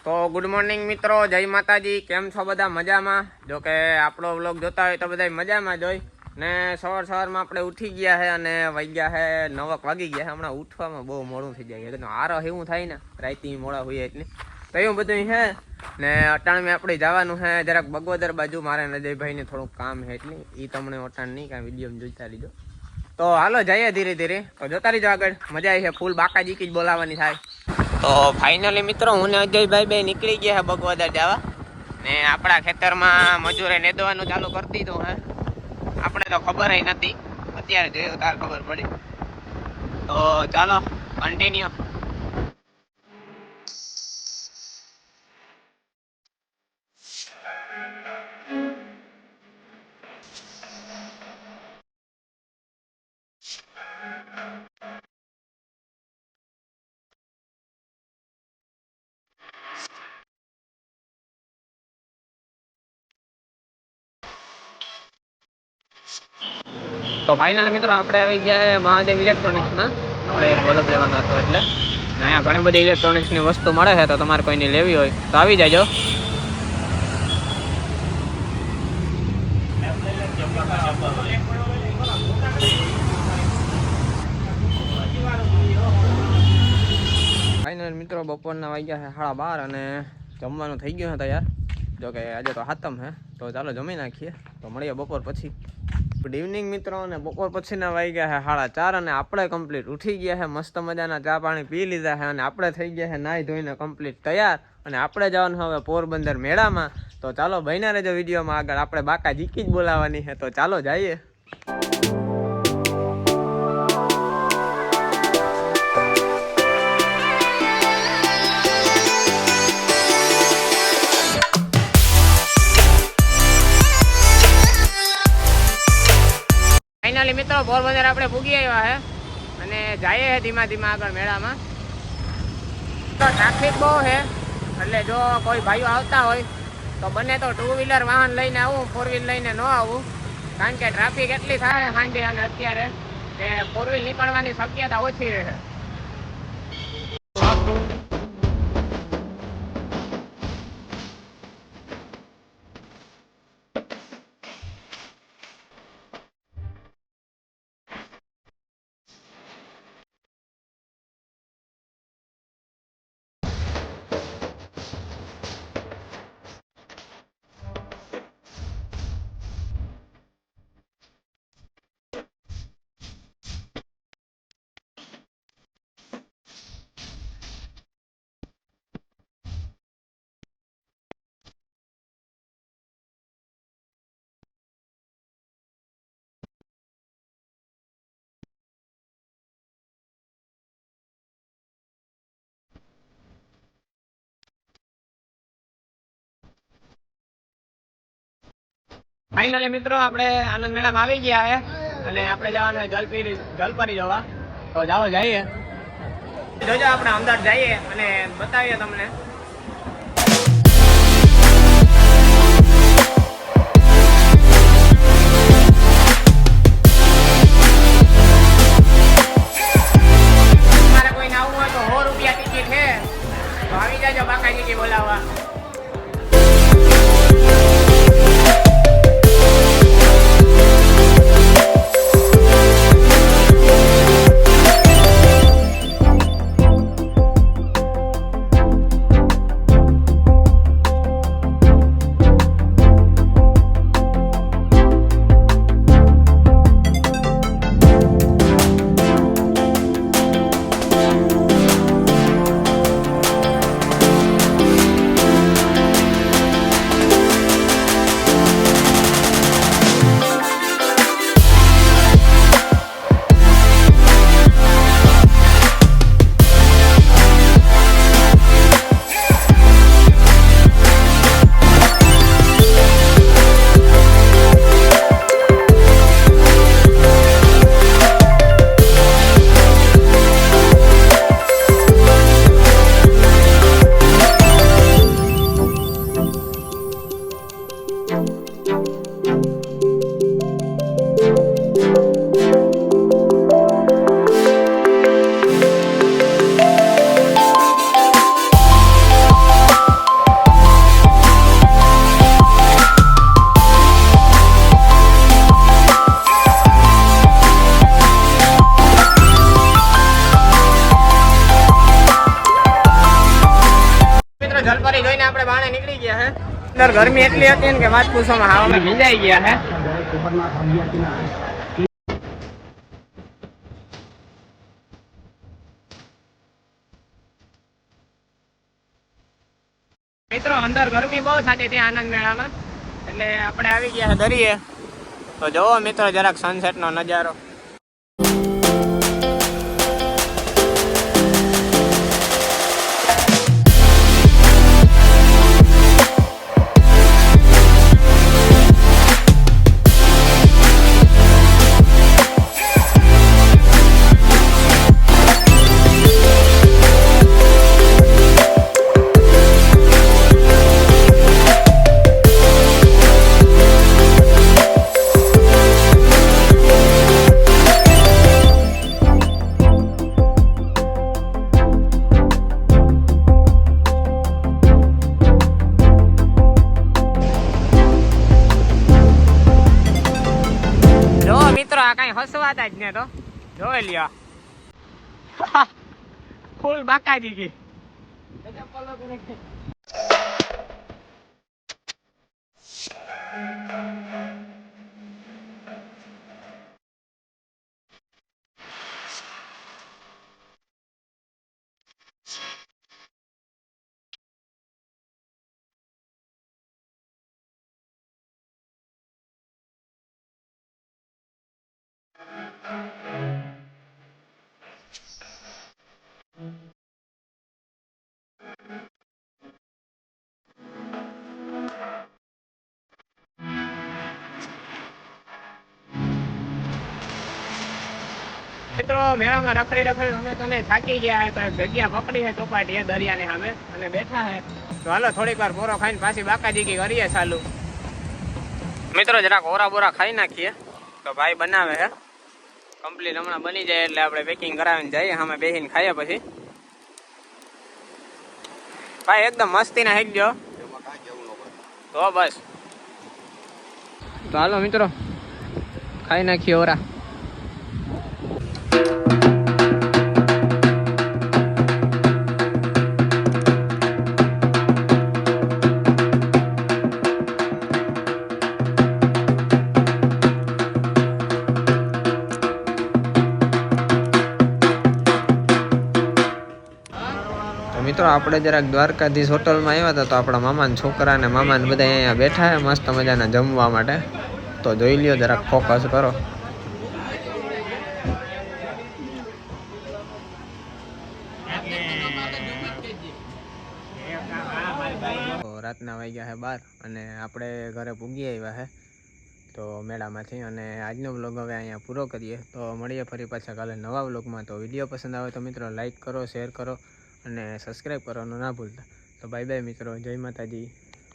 તો good morning મિત્રો, જય માતાજી. કેમ છો બધા? મજામાં? જો કે આપણો વ્લોગ જોતા હોય તો બધા મજામાં જ હોય ને. સવારમાં આપણે ઉઠી ગયા છે અને વાગ્યા છે 9 વાગી ગયા છે. હમણાં ઉઠવામાં બહુ મોડું થઈ જાય, આરો એવું થાય ને રાતની મોડા હોય એટલે તો એવું બધું છે ને. અટાણમાં આપણે જવાનું છે જરાક બગોદર બાજુ. મારે નજયભાઈને થોડુંક કામ છે એટલે એ તમને અટાણ નહીં કાંઈ વિડીયો જોઈતા લીધો. તો હાલો જઈએ ધીરે ધીરે. તો જોતા રહીજો આગળ, મજા આવી છે. ફૂલ બાકાજીકી જ બોલાવાની થાય. તો ફાઇનલી મિત્રો હું ને અજયભાઈ બે નીકળી ગયા છે બગોદર જવા ને. આપણા ખેતરમાં મજૂરે નેદવાનું ચાલુ કરી દીધું હે. આપણે તો ખબર નથી, અત્યારે જોયું તાર ખબર પડી. તો ચાલો કન્ટિન્યુ. તો ફાઇનલ મિત્રો આપણે આવી ગયા મહાદેવ ઇલેક્ટ્રોનિક્સમાં. આપણે એક બલ્બ લેવાનો હતો એટલે અહીંયા ઘણી બધી ઇલેક્ટ્રોનિક્સની વસ્તુ મળે છે. તો તમારે કોઈને લેવી હોય તો આવી જાજો. ફાઇનલ મિત્રો બપોરના વાગ્યા છે 12:30 અને જમવાનું થઈ ગયું છે તૈયાર. જો કે આજે તો હાતમ છે તો ચાલો જમી નાખીએ. તો મળીએ બપોર પછી. ગુડ ઇવનિંગ મિત્રો. અને બપોર પછીના વાગ્યા છે 4:30 અને આપણે કમ્પ્લીટ ઉઠી ગયા છે. મસ્ત મજાના ચા પાણી પી લીધા છે અને આપણે થઈ ગયા છે નાહી ધોઈને કમ્પ્લીટ તૈયાર. અને આપણે જવાનું હવે પોરબંદર મેળામાં. તો ચાલો બન્યા રહેજો વિડીયોમાં આગળ. આપણે બાકા જીકી જ બોલાવાની છે તો ચાલો જઈએ. ફાઇનલી મિત્રો પોરબંદર આપણે પૂગી આવ્યા છે અને જઈએ છે ધીમા ધીમા આગળ મેળામાં. તો ટ્રાફિક બહુ છે એટલે જો કોઈ ભાઈઓ આવતા હોય તો બને તો 2 વ્હીલર વાહન લઈને આવું, 4 વ્હીલ લઈને ન આવું. કારણ કે ટ્રાફિક એટલી થાય સાંજે અને અત્યારે કે 4 વ્હીલ નીકળવાની શક્યતા ઓછી રહે. ફાઇનલી મિત્રો આપણે આનંદ મેળામાં આવી ગયા છે અને આપણે જવાનું જલપરી જવા. તો જાઓ જઈએ. જોજો આપણે અંદર જઈએ અને બતાવીએ તમને. તમારે કોઈને આવવું હોય તો 100 રૂપિયા ટિકિટ છે તો આવી જાજો બાકાજી બોલાવવા. ફરી જોઈને આપણે બાણે નીકળી ગયા છે. અંદર ગરમી એટલી હતી ને કે વાત પૂછવામાં હાવ અમે ભીંજાઈ ગયા છે. મિત્રો અંદર ગરમી બહુ થતી હતી આનંદ મેળામાં, એટલે આપણે આવી ગયા દરિયે. તો જોવો મિત્રો જરાક સનસેટ નો નજારો. કઈ હસવાતા જ ને તો જોઈ લ્યો ફૂલ બાકાજી ગઈ. મિત્રો મેળામાં રખડી રખડી અમે તને થાકી ગયા તો જગ્યા પકડી છે ચોપાટી દરિયાની સામે અને બેઠા છે. તો હાલો થોડીક વાર પોરો ખાઈને પાછી બાકાજી કરીએ ચાલુ. મિત્રો જરાક ઓરા બોરા ખાઈ નાખીએ તો ભાઈ બનાવે છે કમ્પ્લીટ. હમણાં બની જાય એટલે આપણે પેકિંગ કરાવીને જઈએ, સામે બેસીને ખાઈએ પછી. ભાઈ એકદમ મસ્તી ના હેકજો તો બસ. તો હાલો મિત્રો ખાઈ નાખીએ ઓરા. મિત્રો આપણે જરાક દ્વારકાધીશ હોટલમાં આવ્યા હતા, તો આપણા મામાના છોકરા અને મામાને બધા અહીંયા બેઠા છે મસ્ત મજાના જમવા માટે. તો જોઈ લ્યો, જરાક ફોકસ કરો. રાતના વાગ્યા છે 12 અને આપણે ઘરે પૂગી આવ્યા છે તો મેળામાંથી. અને આજનો વ્લોગ હવે અહીંયા પૂરો કરીએ. તો મળીએ ફરી પાછા કાલે નવા વ્લોગમાં. તો વિડીયો પસંદ આવે તો મિત્રો લાઈક કરો, શેર કરો અને સબસ્ક્રાઈબ કરવાનું ના ભૂલતા. તો બાય બાય મિત્રો, જય માતાજી.